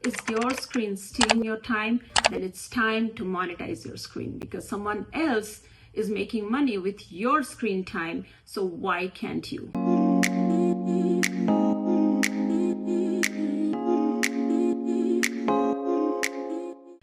Is your screen stealing your time? Then it's time to monetize your screen, because someone else is making money with your screen time. So why can't you?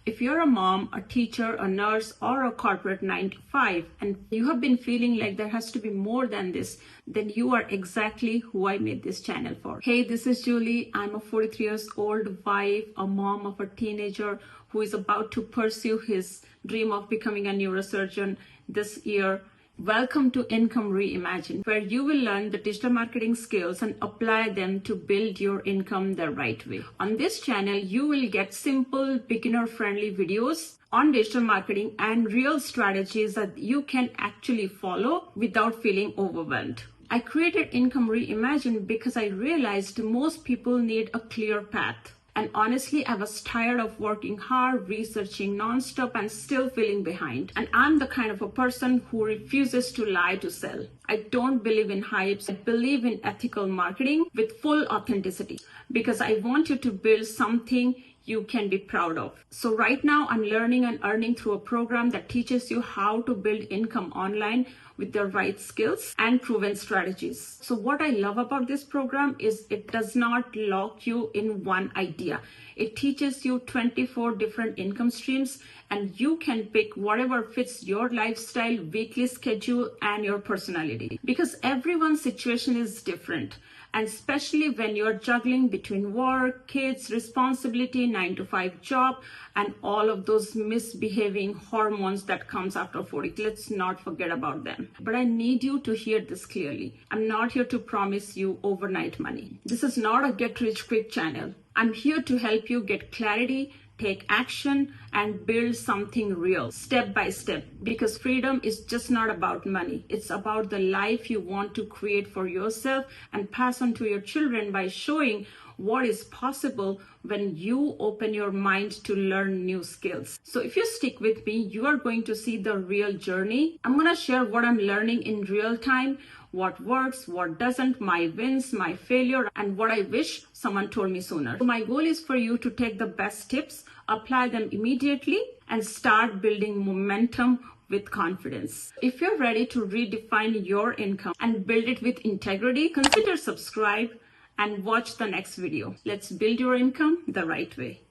If you're a mom, a teacher, a nurse, or a corporate 9 to 5, and you have been feeling like there has to be more than this, then you are exactly who I made this channel for. Hey, this is Julie. I'm a 43 years old wife, a mom of a teenager who is about to pursue his dream of becoming a neurosurgeon this year. Welcome to Income Reimagined, where you will learn the digital marketing skills and apply them to build your income the right way. On this channel, you will get simple, beginner-friendly videos on digital marketing and real strategies that you can actually follow without feeling overwhelmed. I created Income Reimagined because I realized most people need a clear path. And honestly, I was tired of working hard, researching nonstop, and still feeling behind. And I'm the kind of a person who refuses to lie to sell. I don't believe in hypes. I believe in ethical marketing with full authenticity, because I want you to build something you can be proud of. So right now I'm learning and earning through a program that teaches you how to build income online with the right skills and proven strategies. So what I love about this program is it does not lock you in one idea. It teaches you 24 different income streams, and you can pick whatever fits your lifestyle, weekly schedule, and your personality. Because everyone's situation is different. And especially when you're juggling between work, kids, responsibility, 9 to 5 job, and all of those misbehaving hormones that comes after 40. Let's not forget about them. But I need you to hear this clearly. I'm not here to promise you overnight money. This is not a get rich quick channel. I'm here to help you get clarity, take action, and build something real step by step, because freedom is just not about money. It's about the life you want to create for yourself and pass on to your children by showing what is possible when you open your mind to learn new skills. So if you stick with me, you are going to see the real journey. I'm going to share what I'm learning in real time, what works, what doesn't, my wins, my failure, and what I wish someone told me sooner. So my goal is for you to take the best tips, apply them immediately, and start building momentum with confidence. If you're ready to redefine your income and build it with integrity, consider subscribe and watch the next video. Let's build your income the right way.